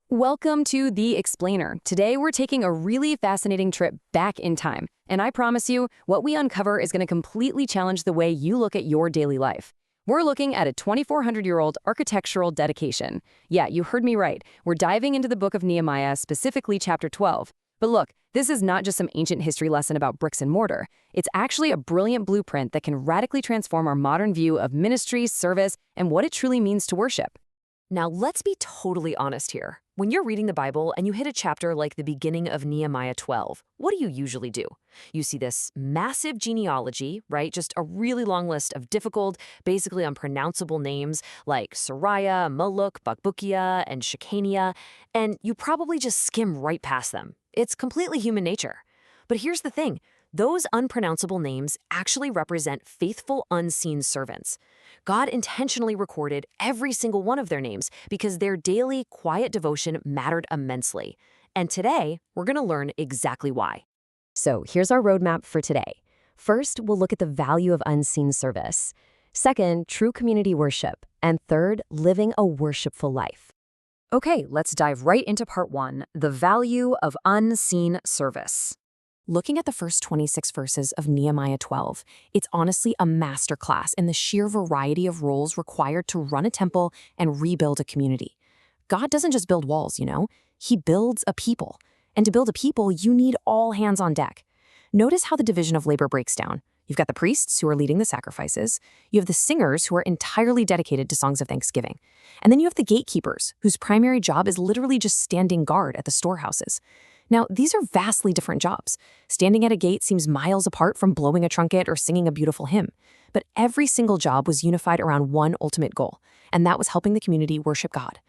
Welcome to The Explainer. Today we're taking a really fascinating trip back in time, and I promise you, what we uncover is going to completely challenge the way you look at your daily life. We're looking at a 2,400-year-old architectural dedication. Yeah, you heard me right. We're diving into the book of Nehemiah, specifically chapter 12. But look, this is not just some ancient history lesson about bricks and mortar. It's actually a brilliant blueprint that can radically transform our modern view of ministry, service, and what it truly means to worship. Now, let's be totally honest here. When you're reading the Bible and you hit a chapter like the beginning of Nehemiah 12, what do you usually do? You see this massive genealogy, right? Just a really long list of difficult, basically unpronounceable names like Sariah, Moloch, Bakbukia, and Shechaniah, and you probably just skim right past them. It's completely human nature. But here's the thing. Those unpronounceable names actually represent faithful unseen servants. God intentionally recorded every single one of their names because their daily, quiet devotion mattered immensely. And today, we're going to learn exactly why. So here's our roadmap for today. First, we'll look at the value of unseen service. Second, true community worship. And third, living a worshipful life. Okay, let's dive right into part 1, the value of unseen service. Looking at the first 26 verses of Nehemiah 12, it's honestly a masterclass in the sheer variety of roles required to run a temple and rebuild a community. God doesn't just build walls, He builds a people. And to build a people, you need all hands on deck. Notice how the division of labor breaks down. You've got the priests who are leading the sacrifices. You have the singers who are entirely dedicated to songs of thanksgiving. And then you have the gatekeepers, whose primary job is literally just standing guard at the storehouses. Now, these are vastly different jobs. Standing at a gate seems miles apart from blowing a trumpet or singing a beautiful hymn. But every single job was unified around one ultimate goal, and that was helping the community worship God.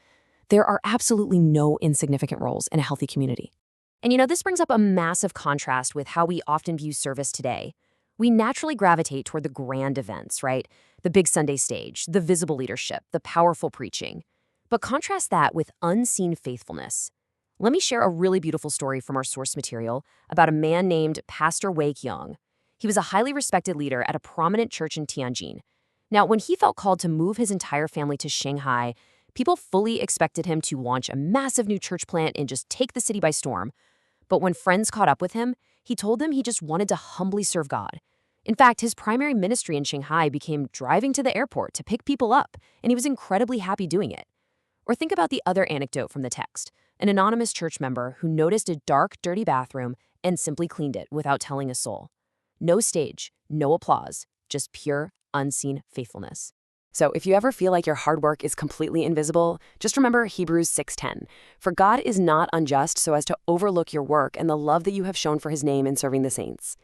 There are absolutely no insignificant roles in a healthy community. And this brings up a massive contrast with how we often view service today. We naturally gravitate toward the grand events, right? The big Sunday stage, the visible leadership, the powerful preaching. But contrast that with unseen faithfulness. Let me share a really beautiful story from our source material about a man named Pastor Wei Qiang. He was a highly respected leader at a prominent church in Tianjin. Now, when he felt called to move his entire family to Shanghai, people fully expected him to launch a massive new church plant and just take the city by storm. But when friends caught up with him, he told them he just wanted to humbly serve God. In fact, his primary ministry in Shanghai became driving to the airport to pick people up, and he was incredibly happy doing it. Or think about the other anecdote from the text. An anonymous church member who noticed a dark, dirty bathroom and simply cleaned it without telling a soul. No stage, no applause, just pure, unseen faithfulness. So if you ever feel like your hard work is completely invisible, just remember Hebrews 6:10. For God is not unjust so as to overlook your work and the love that you have shown for his name in serving the saints.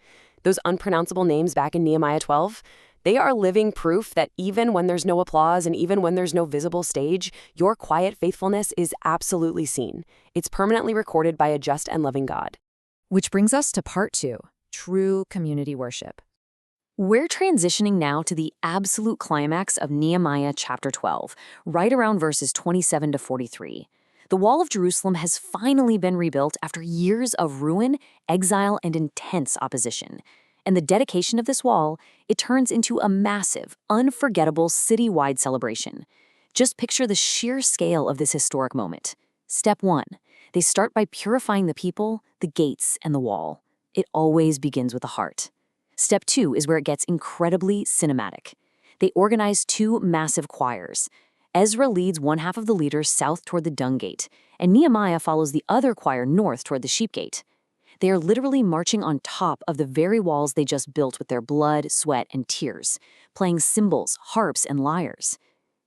Those unpronounceable names back in Nehemiah 12, they are living proof that even when there's no applause and even when there's no visible stage, your quiet faithfulness is absolutely seen. It's permanently recorded by a just and loving God. Which brings us to part 2, true community worship. We're transitioning now to the absolute climax of Nehemiah chapter 12, right around verses 27 to 43. The wall of Jerusalem has finally been rebuilt after years of ruin, exile, and intense opposition. And the dedication of this wall, it turns into a massive, unforgettable city-wide celebration. Just picture the sheer scale of this historic moment. Step 1, they start by purifying the people, the gates, and the wall. It always begins with the heart. Step 2 is where it gets incredibly cinematic. They organize 2 massive choirs. Ezra leads one half of the leaders south toward the dung gate, and Nehemiah follows the other choir north toward the sheep gate. They are literally marching on top of the very walls they just built with their blood, sweat, and tears, playing cymbals, harps, and lyres.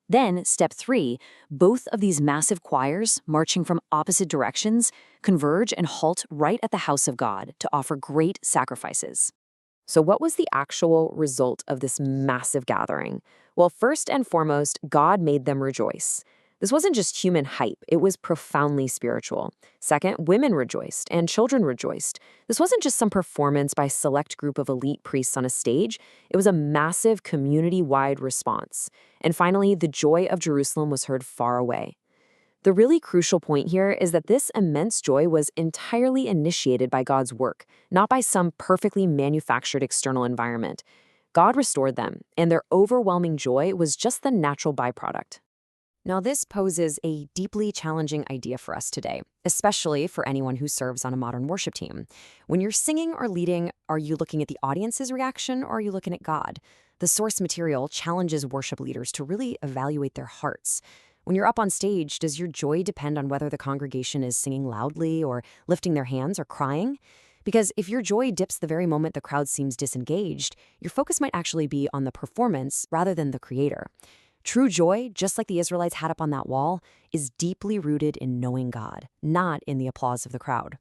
Then, step 3, both of these massive choirs, marching from opposite directions, converge and halt right at the house of God to offer great sacrifices. So what was the actual result of this massive gathering? Well, first and foremost, God made them rejoice. This wasn't just human hype, it was profoundly spiritual. Second, women rejoiced and children rejoiced. This wasn't just some performance by a select group of elite priests on a stage, it was a massive community-wide response. And finally, the joy of Jerusalem was heard far away. The really crucial point here is that this immense joy was entirely initiated by God's work, not by some perfectly manufactured external environment. God restored them, and their overwhelming joy was just the natural byproduct. Now, this poses a deeply challenging idea for us today, especially for anyone who serves on a modern worship team. When you're singing or leading, are you looking at the audience's reaction or are you looking at God? The source material challenges worship leaders to really evaluate their hearts. When you're up on stage, does your joy depend on whether the congregation is singing loudly or lifting their hands or crying? Because if your joy dips the very moment the crowd seems disengaged, your focus might actually be on the performance rather than the creator. True joy, just like the Israelites had up on that wall, is deeply rooted in knowing God, not in the applause of the crowd.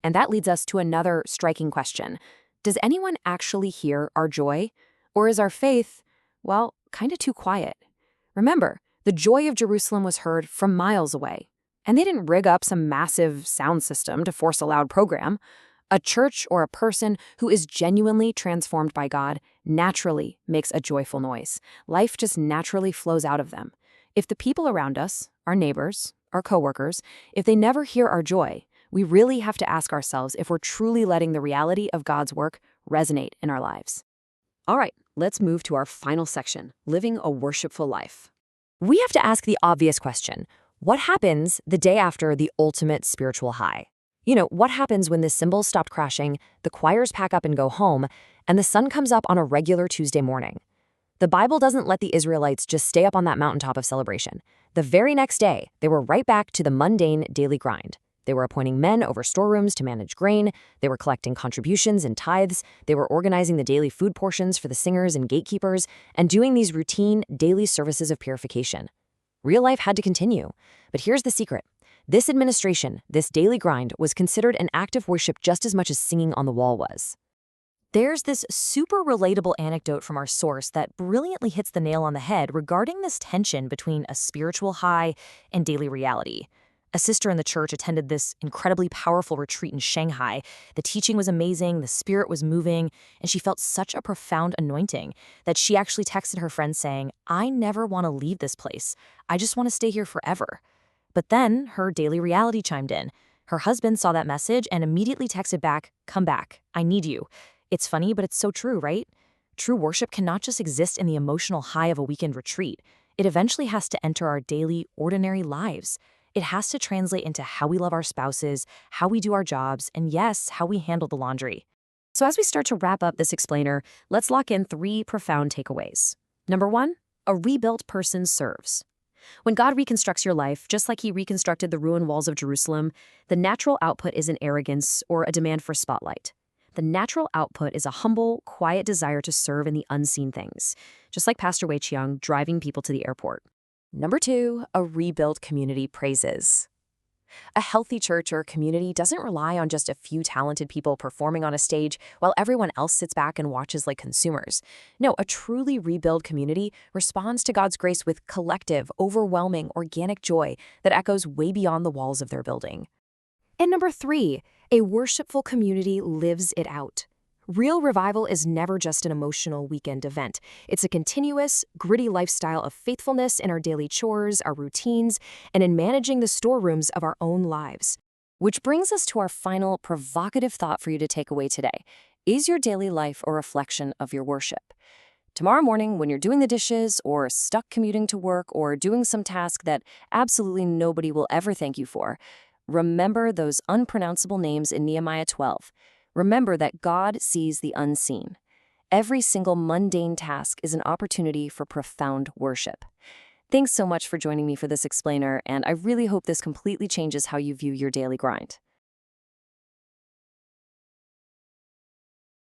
And that leads us to another striking question. Does anyone actually hear our joy? Or is our faith, well, kind of too quiet? Remember, the joy of Jerusalem was heard from miles away. And they didn't rig up some massive sound system to force a loud program. A church or a person who is genuinely transformed by God naturally makes a joyful noise. Life just naturally flows out of them. If the people around us, our neighbors, our coworkers, if they never hear our joy, we really have to ask ourselves if we're truly letting the reality of God's work resonate in our lives. All right, let's move to our final section, living a worshipful life. We have to ask the obvious question: what happens the day after the ultimate spiritual high? What happens when the cymbals stop crashing, the choirs pack up and go home, and the sun comes up on a regular Tuesday morning? The Bible doesn't let the Israelites just stay up on that mountaintop of celebration. The very next day, they were right back to the mundane daily grind. They were appointing men over storerooms to manage grain. They were collecting contributions and tithes. They were organizing the daily food portions for the singers and gatekeepers, and doing these routine daily services of purification. Real life had to continue. But here's the secret. This administration, this daily grind, was considered an act of worship just as much as singing on the wall was. There's this super relatable anecdote from our source that brilliantly hits the nail on the head regarding this tension between a spiritual high and daily reality. A sister in the church attended this incredibly powerful retreat in Shanghai. The teaching was amazing, the spirit was moving, and she felt such a profound anointing that she actually texted her friend saying, "I never want to leave this place. I just want to stay here forever." But then her daily reality chimed in. Her husband saw that message and immediately texted back, "Come back. I need you." It's funny, but it's so true, right? True worship cannot just exist in the emotional high of a weekend retreat. It eventually has to enter our daily, ordinary lives. It has to translate into how we love our spouses, how we do our jobs, and yes, how we handle the laundry. So as we start to wrap up this explainer, let's lock in 3 profound takeaways. Number 1, a rebuilt person serves. When God reconstructs your life, just like he reconstructed the ruined walls of Jerusalem, the natural output isn't arrogance or a demand for spotlight. The natural output is a humble, quiet desire to serve in the unseen things, just like Pastor Wei Chiang driving people to the airport. Number 2, a rebuilt community praises. A healthy church or community doesn't rely on just a few talented people performing on a stage while everyone else sits back and watches like consumers. No, a truly rebuilt community responds to God's grace with collective, overwhelming, organic joy that echoes way beyond the walls of their building. And number 3, a worshipful community lives it out. Real revival is never just an emotional weekend event. It's a continuous, gritty lifestyle of faithfulness in our daily chores, our routines, and in managing the storerooms of our own lives. Which brings us to our final provocative thought for you to take away today. Is your daily life a reflection of your worship? Tomorrow morning, when you're doing the dishes, or stuck commuting to work, or doing some task that absolutely nobody will ever thank you for, remember those unpronounceable names in Nehemiah 12. Remember that God sees the unseen. Every single mundane task is an opportunity for profound worship. Thanks so much for joining me for this explainer, and I really hope this completely changes how you view your daily grind.